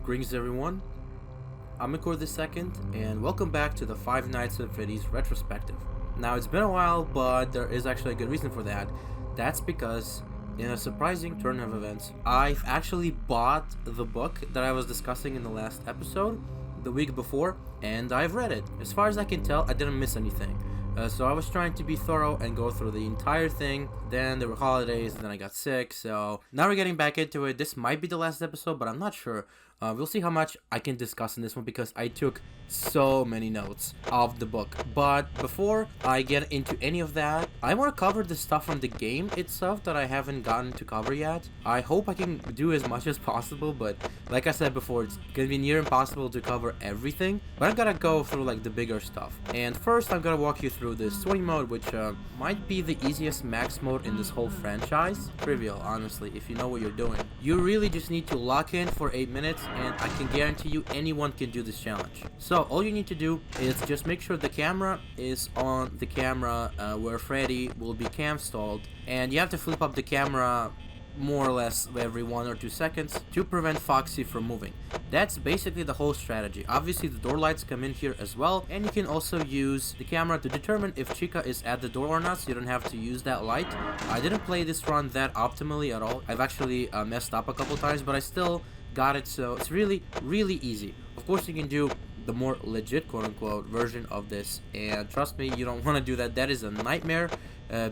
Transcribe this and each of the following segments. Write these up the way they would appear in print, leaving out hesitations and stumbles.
Greetings everyone, I'm Endcards the second, and welcome back to the Five Nights at Freddy's Retrospective. Now it's been a while, but there is actually a good reason for that. That's because, in a surprising turn of events, I've actually bought the book that I was discussing in the last episode, the week before, and I've read it. As far as I can tell, I didn't miss anything. So I was trying to be thorough and go through the entire thing. Then there were holidays, and then I got sick, so now we're getting back into it. This might be the last episode, but I'm not sure. We'll see how much I can discuss in this one because I took so many notes of the book. But before I get into any of that, I want to cover the stuff from the game itself that I haven't gotten to cover yet. I hope I can do as much as possible, but like I said before, it's gonna be near impossible to cover everything. But I'm gonna go through like the bigger stuff. And first, I'm gonna walk you through this 20 mode, which might be the easiest max mode in this whole franchise. Trivial, honestly, if you know what you're doing. You really just need to lock in for 8 minutes, and I can guarantee you anyone can do this challenge. So all you need to do is just make sure the camera is on the camera where Freddy will be cam stalled, and you have to flip up the camera more or less every 1 or 2 seconds to prevent Foxy from moving. That's basically the whole strategy. Obviously the door lights come in here as well, and you can also use the camera to determine if Chica is at the door or not, so you don't have to use that light. I didn't play this run that optimally at all. I've actually messed up a couple times, but I still got it, so it's really easy. Of course you can do the more legit quote-unquote version of this, and trust me, you don't want to do that. That is a nightmare.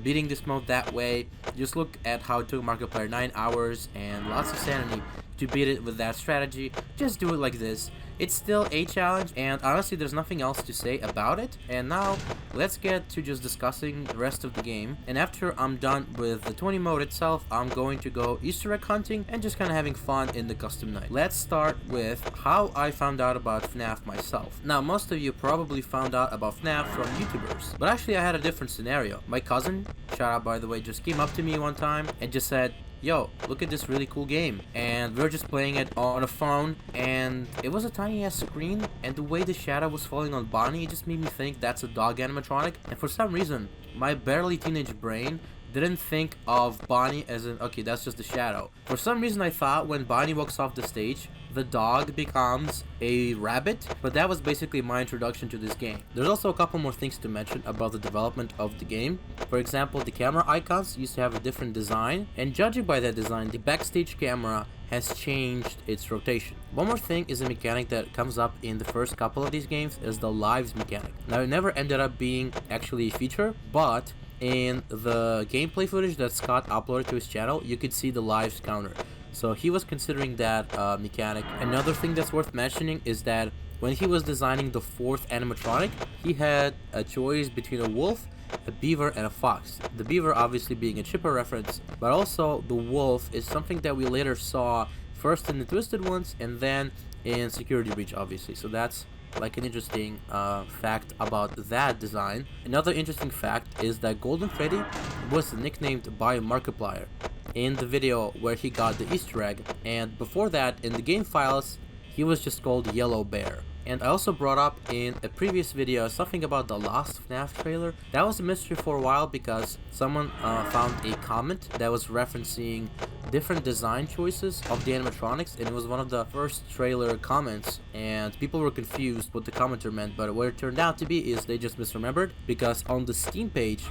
Beating this mode that way, just look at how it took Markiplier 9 hours and lots of sanity to beat it with that strategy. Just do it like this. It's still a challenge, and honestly there's nothing else to say about it. And now let's get to just discussing the rest of the game, and after I'm done with the 20 mode itself, I'm going to go Easter egg hunting and just kind of having fun in the custom night. Let's start with how I found out about FNaF myself. Now most of you probably found out about FNaF from YouTubers, but actually I had a different scenario. My cousin, shout out by the way, just came up to me one time and just said, "Yo, look at this really cool game." And we were just playing it on a phone, and it was a tiny ass screen, and the way the shadow was falling on Bonnie, it just made me think that's a dog animatronic. And for some reason, my barely teenage brain didn't think of Bonnie as an, okay, that's just a shadow. For some reason I thought when Bonnie walks off the stage, the dog becomes a rabbit, but that was basically my introduction to this game. There's also a couple more things to mention about the development of the game. For example, the camera icons used to have a different design, and judging by that design, the backstage camera has changed its rotation. One more thing is a mechanic that comes up in the first couple of these games, is the lives mechanic. Now it never ended up being actually a feature, but in the gameplay footage that Scott uploaded to his channel, you could see the lives counter. So he was considering that mechanic. Another thing that's worth mentioning is that when he was designing the 4th animatronic, he had a choice between a wolf, a beaver, and a fox. The beaver obviously being a Chipper reference, but also the wolf is something that we later saw first in the Twisted Ones and then in Security Breach, obviously. So that's like an interesting fact about that design. Another interesting fact is that Golden Freddy was nicknamed by Markiplier in the video where he got the Easter egg, and before that in the game files he was just called Yellow Bear. And I also brought up in a previous video something about the last FNaF trailer. That was a mystery for a while because someone found a comment that was referencing different design choices of the animatronics, and it was one of the first trailer comments, and people were confused what the commenter meant, but what it turned out to be is they just misremembered, because on the Steam page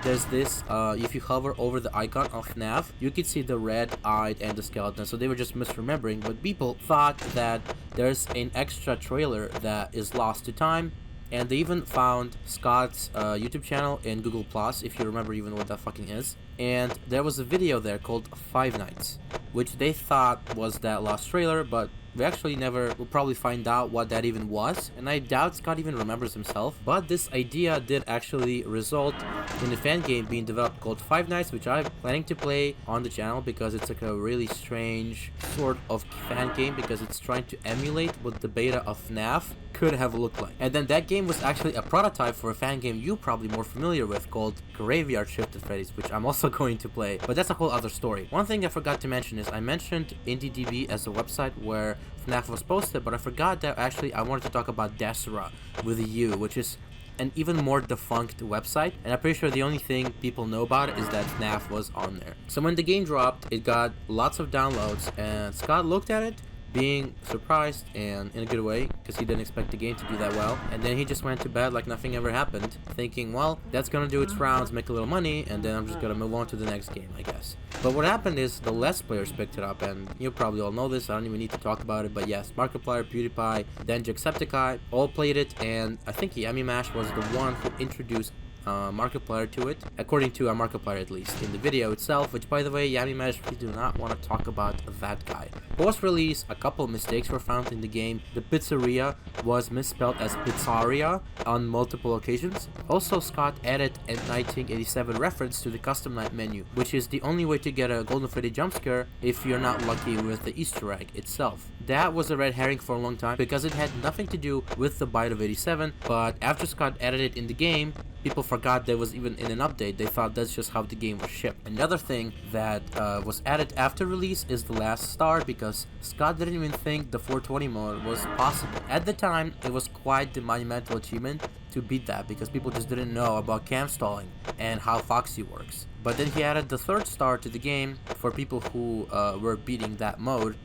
there's this, if you hover over the icon of FNaF, you can see the red-eyed and the skeleton, so they were just misremembering, but people thought that there's an extra trailer that is lost to time. And they even found Scott's YouTube channel in Google Plus, if you remember even what that fucking is. And there was a video there called Five Nights, which they thought was that lost trailer, but we actually never will probably find out what that even was, and I doubt Scott even remembers himself. But this idea did actually result in a fan game being developed called Five Nights, which I'm planning to play on the channel because it's like a really strange sort of fan game, because it's trying to emulate what the beta of FNaF could have looked like. And then that game was actually a prototype for a fan game you're probably more familiar with called Graveyard Shift at Freddy's, which I'm also going to play, but that's a whole other story. One thing I forgot to mention is I mentioned IndieDB as a website where FNaF was posted, but I forgot that actually I wanted to talk about Desera with a U, which is an even more defunct website, and I'm pretty sure the only thing people know about it is that FNaF was on there. So when the game dropped, it got lots of downloads, and Scott looked at it, being surprised, and in a good way, because he didn't expect the game to do that well. And then he just went to bed like nothing ever happened, thinking, well, that's gonna do its rounds, make a little money, and then I'm just gonna move on to the next game, I guess. But what happened is the less players picked it up, and you probably all know this, I don't even need to talk about it, but yes, Markiplier, PewDiePie, then Jacksepticeye all played it, and I think Yummy Mash was the one who introduced Markiplier to it, according to Markiplier at least, in the video itself, which by the way, Yummy Mash, we do not want to talk about that guy. Post-release, a couple of mistakes were found in the game. The pizzeria was misspelled as pizzaria on multiple occasions. Also, Scott added a 1987 reference to the custom night menu, which is the only way to get a Golden Freddy jump scare if you're not lucky with the Easter egg itself. That was a red herring for a long time because it had nothing to do with the bite of 87, but after Scott added it in the game, people forgot that was even in an update. They thought that's just how the game was shipped. Another thing that was added after release is the last star, because Scott didn't even think the 420 mode was possible. At the time, it was quite the monumental achievement to beat that, because people just didn't know about cam stalling and how Foxy works. But then he added the third star to the game for people who were beating that mode,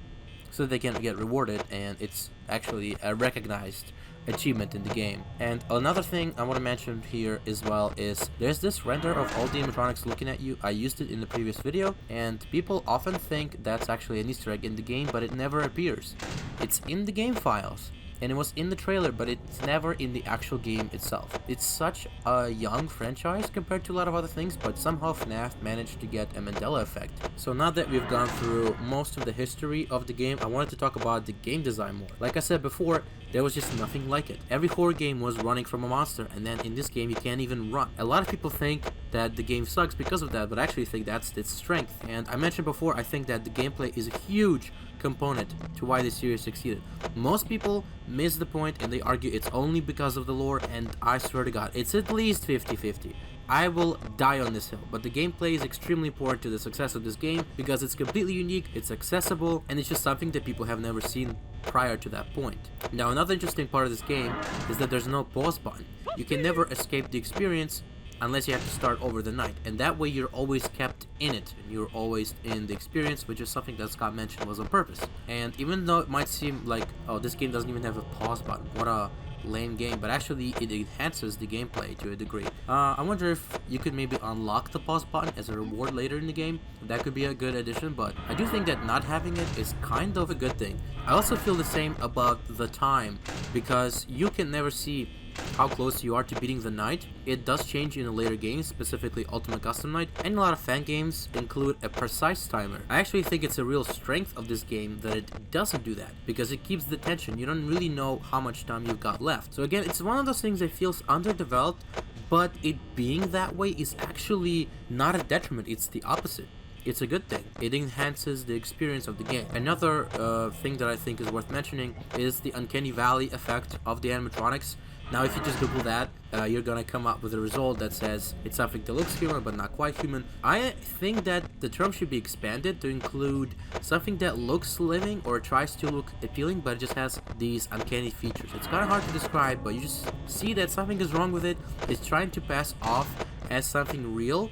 so they can get rewarded, and it's actually a recognized achievement in the game. And another thing I want to mention here as well is there's this render of all the animatronics looking at you. I used it in the previous video, and people often think that's actually an Easter egg in the game, but it never appears. It's in the game files, and it was in the trailer, but it's never in the actual game itself. It's such a young franchise compared to a lot of other things, but somehow FNaF managed to get a Mandela effect. So now that we've gone through most of the history of the game, I wanted to talk about the game design more. Like I said before, there was just nothing like it. Every horror game was running from a monster, and then in this game you can't even run. A lot of people think that the game sucks because of that, but I actually think that's its strength. And I mentioned before, I think that the gameplay is a huge component to why this series succeeded. Most people miss the point and they argue it's only because of the lore, and I swear to God, it's at least 50-50. I will die on this hill, but the gameplay is extremely important to the success of this game because it's completely unique, it's accessible, and it's just something that people have never seen prior to that point. Now, another interesting part of this game is that there's no pause button. You can never escape the experience unless you have to start over the night, and that way you're always kept in it, and you're always in the experience, which is something that Scott mentioned was on purpose. And even though it might seem like, oh, this game doesn't even have a pause button, what a lame game, but actually it enhances the gameplay to a degree. I wonder if you could maybe unlock the pause button as a reward later in the game. That could be a good addition, but I do think that not having it is kind of a good thing. I also feel the same about the time, because you can never see how close you are to beating the night. It does change in the later games, specifically Ultimate Custom Night, and a lot of fan games include a precise timer. I actually think it's a real strength of this game that it doesn't do that, because it keeps the tension. You don't really know how much time you've got left. So again, it's one of those things that feels underdeveloped, but it being that way is actually not a detriment, it's the opposite. It's a good thing. It enhances the experience of the game. Another thing that I think is worth mentioning is the Uncanny Valley effect of the animatronics. Now, if you just Google that, you're gonna come up with a result that says it's something that looks human but not quite human. I think that the term should be expanded to include something that looks living or tries to look appealing, but it just has these uncanny features. It's kind of hard to describe, but you just see that something is wrong with it. It's trying to pass off as something real,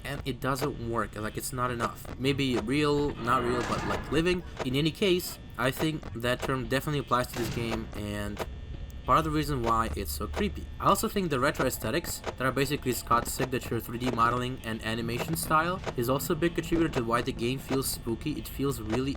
and it doesn't work. Like, it's not enough. Maybe real, not real, but like living. In any case, I think that term definitely applies to this game, and part of the reason why it's so creepy. I also think the retro aesthetics, that are basically Scott's signature 3D modeling and animation style, is also a big contributor to why the game feels spooky. It feels really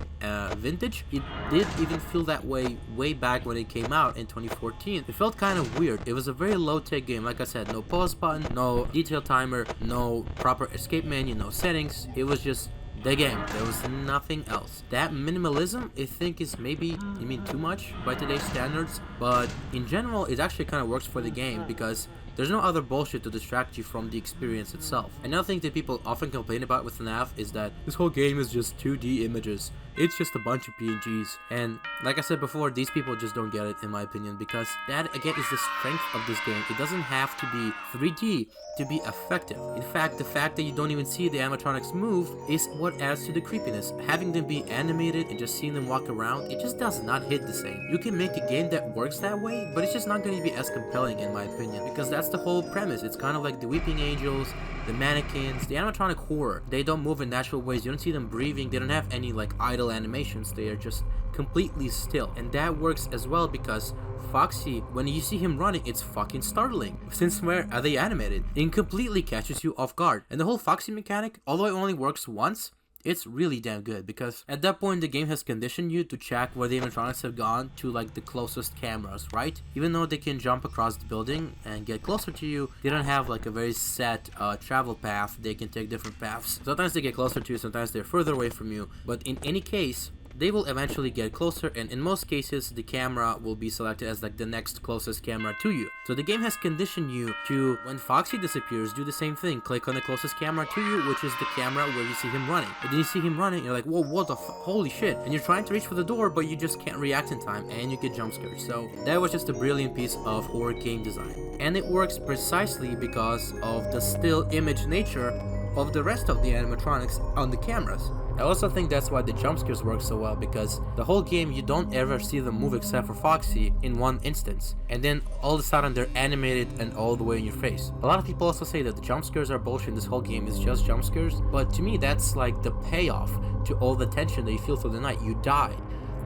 vintage. It did even feel that way back when it came out in 2014. It felt kind of weird. It was a very low-tech game. Like I said, no pause button, no detail timer, no proper escape menu, no settings. It was just the game. There was nothing else. That minimalism, I think, is maybe, too much by today's standards, but in general, it actually kind of works for the game because there's no other bullshit to distract you from the experience itself. Another thing that people often complain about with FNaF is that this whole game is just 2D images. It's just a bunch of PNGs. And like I said before, these people just don't get it, in my opinion, because that, again, is the strength of this game. It doesn't have to be 3D to be effective. In fact, the fact that you don't even see the animatronics move is what adds to the creepiness. Having them be animated and just seeing them walk around, it just does not hit the same. You can make a game that works that way, but it's just not going to be as compelling, in my opinion, because that's the whole premise. It's kind of like the Weeping Angels, the mannequins, the animatronic horror. They don't move in natural ways. You don't see them breathing. They don't have any like idle real animations, they are just completely still. And that works as well because Foxy, when you see him running, it's fucking startling. Since where are they animated? It completely catches you off guard. And the whole Foxy mechanic, although it only works once, it's really damn good because at that point the game has conditioned you to check where the animatronics have gone to like the closest cameras, right? Even though they can jump across the building and get closer to you, they don't have like a very set travel path. They can take different paths. Sometimes they get closer to you, sometimes they're further away from you, but in any case, they will eventually get closer, and in most cases the camera will be selected as like the next closest camera to you. So the game has conditioned you to, when Foxy disappears, do the same thing. Click on the closest camera to you, which is the camera where you see him running. But then you see him running, you're like, whoa, what the holy shit. And you're trying to reach for the door, but you just can't react in time, and you get jump scared. So that was just a brilliant piece of horror game design. And it works precisely because of the still image nature of the rest of the animatronics on the cameras. I also think that's why the jump scares work so well, because the whole game you don't ever see them move except for Foxy in one instance, and then all of a sudden they're animated and all the way in your face. A lot of people also say that the jump scares are bullshit, this whole game is just jump scares, but to me that's like the payoff to all the tension that you feel through the night. You die.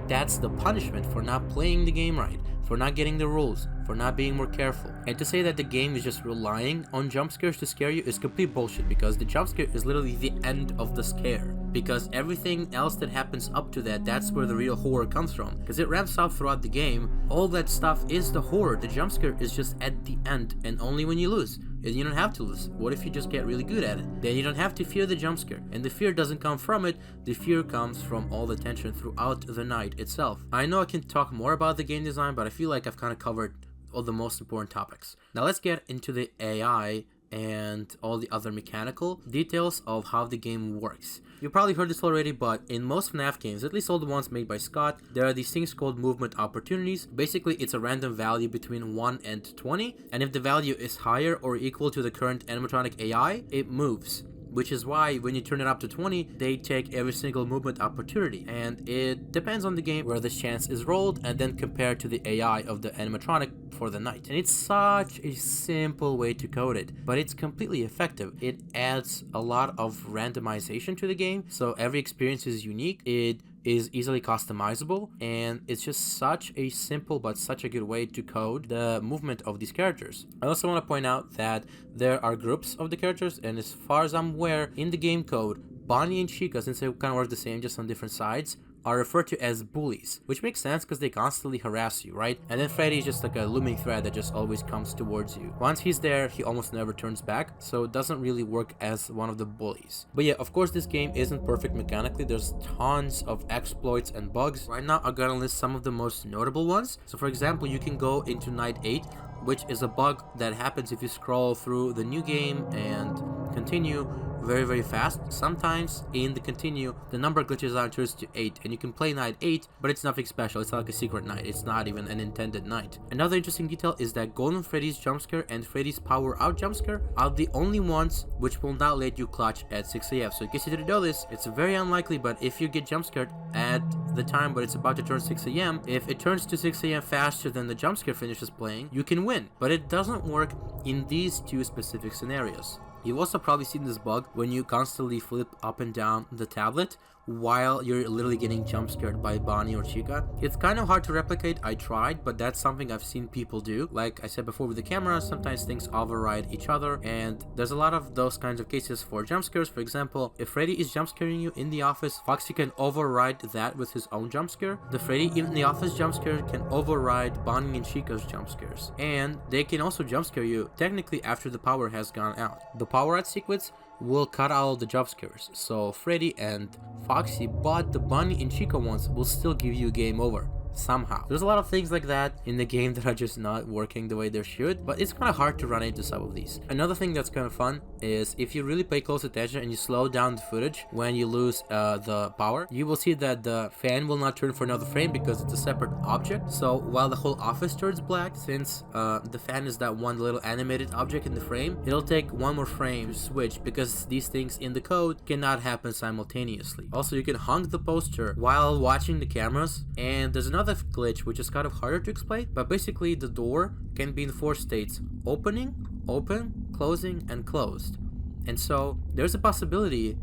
That's the punishment for not playing the game right, for not getting the rules, for not being more careful. And to say that the game is just relying on jump scares to scare you is complete bullshit, because the jump scare is literally the end of the scare. Because everything else that happens up to that, that's where the real horror comes from. Because it ramps up throughout the game, all that stuff is the horror. The jump scare is just at the end, and only when you lose. And you don't have to lose. What if you just get really good at it? Then you don't have to fear the jump scare. And the fear doesn't come from it, the fear comes from all the tension throughout the night itself. I know I can talk more about the game design, but I feel like I've kind of covered all the most important topics. Now let's get into the AI and all the other mechanical details of how the game works. You probably heard this already, but in most FNaF games, at least all the ones made by Scott, there are these things called movement opportunities. Basically, it's a random value between 1 and 20, and if the value is higher or equal to the current animatronic AI, it moves. Which is why when you turn it up to 20, they take every single movement opportunity. And it depends on the game where this chance is rolled and then compared to the AI of the animatronic for the night. And it's such a simple way to code it, but it's completely effective. It adds a lot of randomization to the game, so every experience is unique. It is easily customizable, and it's just such a simple but such a good way to code the movement of these characters. I also want to point out that there are groups of the characters, and as far as I'm aware, in the game code, Bonnie and Chica, since they kind of work the same just on different sides, are referred to as bullies, which makes sense because they constantly harass you, right? And then Freddy is just like a looming threat that just always comes towards you. Once he's there, he almost never turns back, so it doesn't really work as one of the bullies. But yeah, of course this game isn't perfect mechanically. There's tons of exploits and bugs. Right now I'm gonna list some of the most notable ones. So for example, you can go into night 8, which is a bug that happens if you scroll through the new game and continue very fast. Sometimes in the continue, the number glitches out and turns to 8, and you can play night 8, but it's nothing special. It's not like a secret night. It's not even an intended night. Another interesting detail is that Golden Freddy's jump scare and Freddy's power out jump scare are the only ones which will not let you clutch at 6 AM. So in case you didn't know this, it's very unlikely, but if you get jump scared at the time but it's about to turn 6 AM, if it turns to 6 AM faster than the jump scare finishes playing, you can win. But it doesn't work in these two specific scenarios. You've also probably seen this bug when you constantly flip up and down the tablet while you're literally getting jump scared by Bonnie or Chica. It's kind of hard to replicate. I tried, but that's something I've seen people do. Like I said before with the camera, sometimes things override each other, and there's a lot of those kinds of cases for jump scares. For example, if Freddy is jump scaring you in the office, Foxy can override that with his own jump scare. The Freddy in the office jump scare can override Bonnie and Chica's jump scares, and they can also jump scare you technically after the power has gone out. The power out sequence will cut out the jump scares, so Freddy and Foxy, but the Bonnie and Chica ones will still give you game over somehow. There's a lot of things like that in the game that are just not working the way they should, but it's kind of hard to run into some of these. Another thing that's kind of fun is if you really pay close attention and you slow down the footage when you lose the power, you will see that the fan will not turn for another frame because it's a separate object. So while the whole office turns black, since the fan is that one little animated object in the frame, it'll take one more frame to switch because these things in the code cannot happen simultaneously. Also, you can honk the poster while watching the cameras, and there's another glitch which is kind of harder to explain, but basically the door can be in 4 states: opening, open, closing, and closed. And so there's a possibility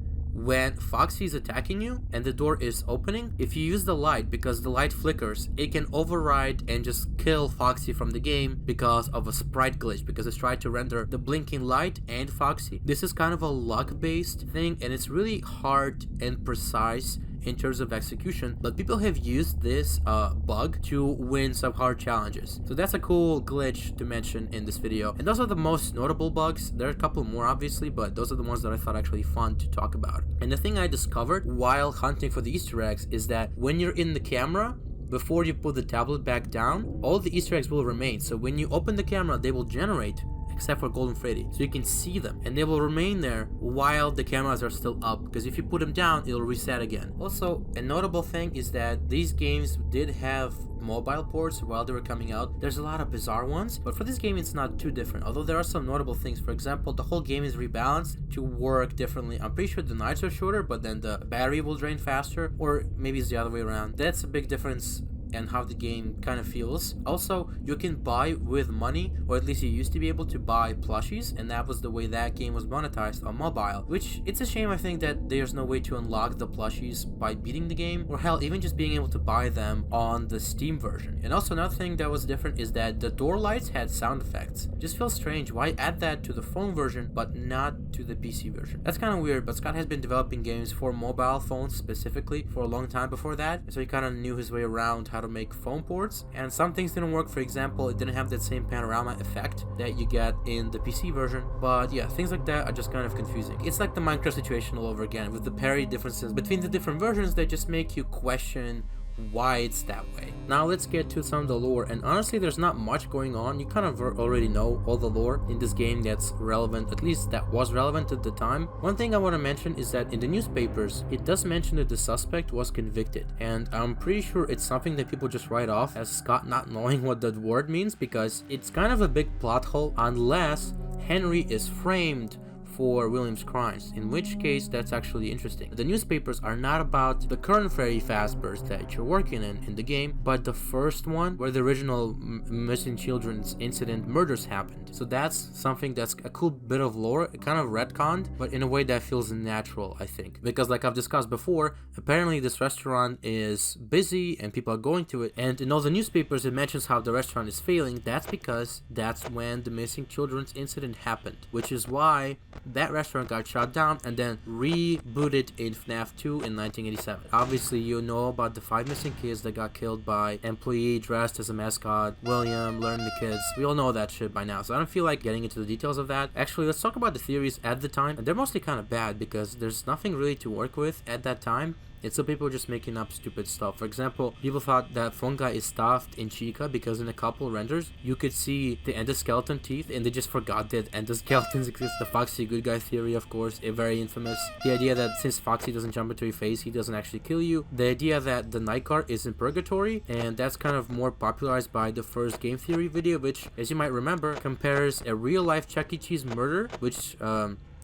when Foxy is attacking you and the door is opening, if you use the light, because the light flickers, it can override and just kill Foxy from the game because of a sprite glitch, because it's tried to render the blinking light and Foxy. This is kind of a luck-based thing, and it's really hard and precise in terms of execution, but people have used this bug to win some hard challenges. So that's a cool glitch to mention in this video. And those are the most notable bugs. There are a couple more obviously, but those are the ones that I thought actually fun to talk about. And the thing I discovered while hunting for the Easter eggs is that when you're in the camera, before you put the tablet back down, all the Easter eggs will remain. So when you open the camera, they will generate, except for Golden Freddy, so you can see them, and they will remain there while the cameras are still up, because if you put them down, it'll reset again. Also, a notable thing is that these games did have mobile ports while they were coming out. There's a lot of bizarre ones, but for this game it's not too different, although there are some notable things. For example, the whole game is rebalanced to work differently. I'm pretty sure the nights are shorter, but then the battery will drain faster, or maybe it's the other way around. That's a big difference and how the game kind of feels. Also, you can buy with money, or at least you used to be able to buy plushies, and that was the way that game was monetized on mobile, which it's a shame, I think, that there's no way to unlock the plushies by beating the game, or hell, even just being able to buy them on the Steam version. And also another thing that was different is that the door lights had sound effects. Just feels strange. Why add that to the phone version but not to the PC version? That's kind of weird, but Scott has been developing games for mobile phones specifically for a long time before that, so he kind of knew his way around how to make phone ports, and some things didn't work. For example, it didn't have that same panorama effect that you get in the PC version. But yeah, things like that are just kind of confusing. It's like the Minecraft situation all over again, with the parry differences between the different versions that just make you question why it's that way. Now let's get to some of the lore, and honestly there's not much going on. You kind of already know all the lore in this game that's relevant, at least that was relevant at the time. One thing I want to mention is that in the newspapers it does mention that the suspect was convicted, and I'm pretty sure it's something that people just write off as Scott not knowing what that word means, because it's kind of a big plot hole unless Henry is framed for William's crimes, in which case that's actually interesting. The newspapers are not about the current Freddy Fazbear's that you're working in the game, but the first one where the original missing children's incident murders happened. So that's something that's a cool bit of lore, kind of retconned, but in a way that feels natural, I think. Because like I've discussed before, apparently this restaurant is busy and people are going to it, and in all the newspapers it mentions how the restaurant is failing. That's because that's when the missing children's incident happened, which is why that restaurant got shut down and then rebooted in FNaF 2 in 1987. Obviously, you know about the 5 missing kids that got killed by employee dressed as a mascot, William, learning the kids. We all know that shit by now, so I don't feel like getting into the details of that. Actually, let's talk about the theories at the time. And they're mostly kind of bad because there's nothing really to work with at that time. It's so people just making up stupid stuff. For example, people thought that Fungi is stuffed in Chica because in a couple renders you could see the endoskeleton teeth, and they just forgot that endoskeletons exist. The Foxy good guy theory, of course, a very infamous. The idea that since Foxy doesn't jump into your face, he doesn't actually kill you. The idea that the night guard is in purgatory, and that's kind of more popularized by the first game theory video, which, as you might remember, compares a real-life Chuck E. Cheese murder, which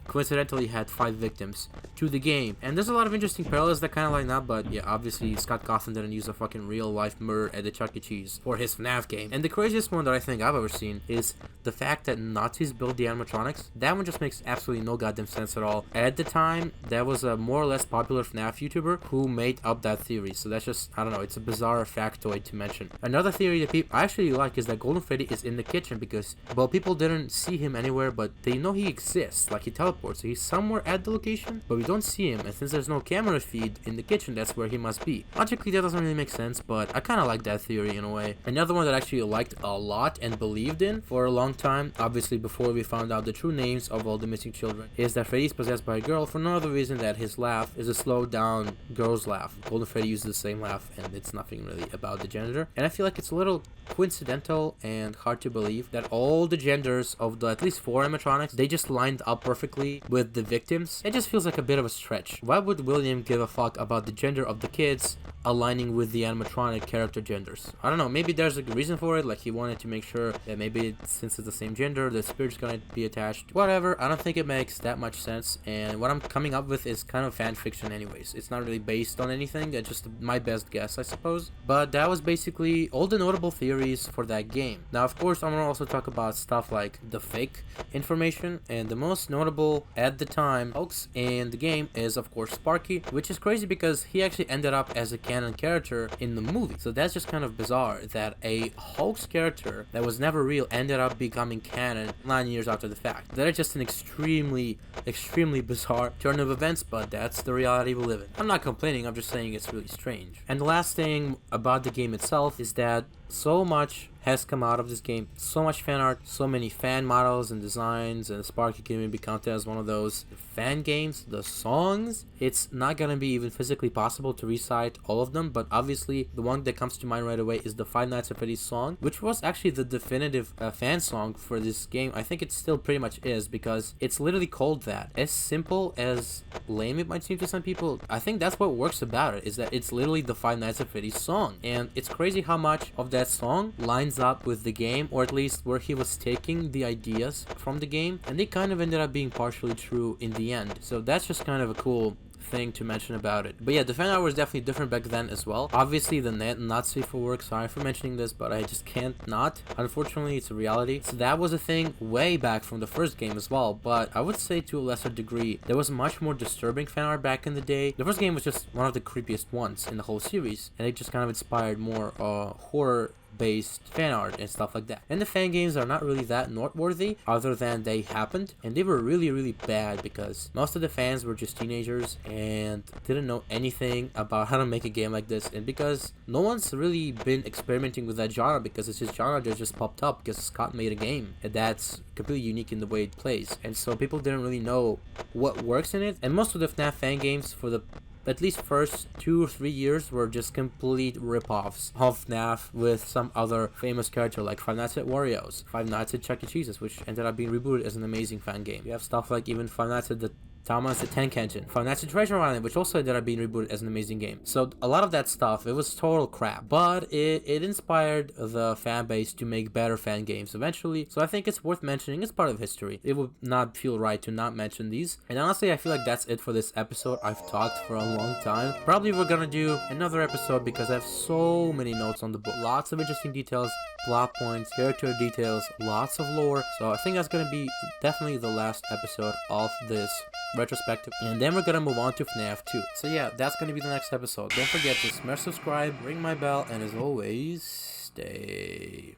coincidentally had 5 victims, to the game. And there's a lot of interesting parallels that kind of line up, but yeah, obviously Scott Cawthon didn't use a fucking real life murder at the Chuck E. Cheese for his FNaF game. And the craziest one that I think I've ever seen is the fact that Nazis built the animatronics. That one just makes absolutely no goddamn sense at all. At the time, there was a more or less popular FNaF YouTuber who made up that theory, so that's just, I don't know, it's a bizarre factoid to mention. Another theory that people I actually like is that Golden Freddy is in the kitchen because, well, people didn't see him anywhere, but they know he exists, like he teleports. So he's somewhere at the location, but we don't see him, and since there's no camera feed in the kitchen, that's where he must be. Logically, that doesn't really make sense, but I kind of like that theory in a way. Another one that I actually liked a lot and believed in for a long time, obviously before we found out the true names of all the missing children, is that Freddy's possessed by a girl for no other reason that his laugh is a slowed down girl's laugh. Golden Freddy uses the same laugh, and it's nothing really about the gender. And I feel like it's a little coincidental and hard to believe that all the genders of the at least 4 animatronics, they just lined up perfectly with the victims. It just feels like a bit of a stretch. Why would William give a fuck about the gender of the kids aligning with the animatronic character genders? I don't know, maybe there's a reason for it, like he wanted to make sure that maybe since it's the same gender, the spirit's gonna be attached. Whatever, I don't think it makes that much sense, and what I'm coming up with is kind of fan fiction anyways. It's not really based on anything, it's just my best guess, I suppose. But that was basically all the notable theories for that game. Now, of course, I'm gonna also talk about stuff like the fake information, and the most notable successful at the time hoax in the game is of course Sparky, which is crazy because he actually ended up as a canon character in the movie. So that's just kind of bizarre that a hoax character that was never real ended up becoming canon 9 years after the fact. That is just an extremely bizarre turn of events, but that's the reality we live in. I'm not complaining, I'm just saying it's really strange. And the last thing about the game itself is that so much has come out of this game, so much fan art, so many fan models and designs, and Sparky can even be counted as one of those fan games. The songs, it's not gonna be even physically possible to recite all of them, but obviously the one that comes to mind right away is the Five Nights at Freddy's song, which was actually the definitive fan song for this game. I think it still pretty much is, because it's literally called that. As simple as lame it might seem to some people, I think that's what works about it, is that it's literally the Five Nights at Freddy's song. And it's crazy how much of that song lines up with the game, or at least where he was taking the ideas from the game, and they kind of ended up being partially true in the end. So that's just kind of a cool thing to mention about it. But yeah, the fan art was definitely different back then as well. Obviously the net not safe for work, sorry for mentioning this, but I just can't not. Unfortunately, it's a reality. So that was a thing way back from the first game as well, but I would say to a lesser degree there was much more disturbing fan art back in the day. The first game was just one of the creepiest ones in the whole series, and it just kind of inspired more horror based fan art and stuff like that. And the fan games are not really that noteworthy other than they happened, and they were really bad because most of the fans were just teenagers and didn't know anything about how to make a game like this, and because no one's really been experimenting with that genre, because it's just genre that just popped up because Scott made a game and that's completely unique in the way it plays, and so people didn't really know what works in it. And most of the FNaF fan games for the at least first 2 or 3 years were just complete rip-offs of FNaF with some other famous character like Five Nights at Wario's, Five Nights at Chuck E. Cheese's, which ended up being rebooted as an amazing fan game. You have stuff like even Five Nights at the Thomas the Tank Engine, Five Nights at Treasure Island, which also ended up being rebooted as an amazing game. So a lot of that stuff, it was total crap, but it inspired the fan base to make better fan games eventually. So I think it's worth mentioning. It's part of history. It would not feel right to not mention these. And honestly, I feel like that's it for this episode. I've talked for a long time. Probably we're gonna do another episode because I have so many notes on the book. Lots of interesting details, plot points, character details, lots of lore. So I think that's gonna be definitely the last episode of this retrospective, and then we're gonna move on to FNaF 2. So yeah, that's gonna be the next episode. Don't forget to smash subscribe, ring my bell, and as always, stay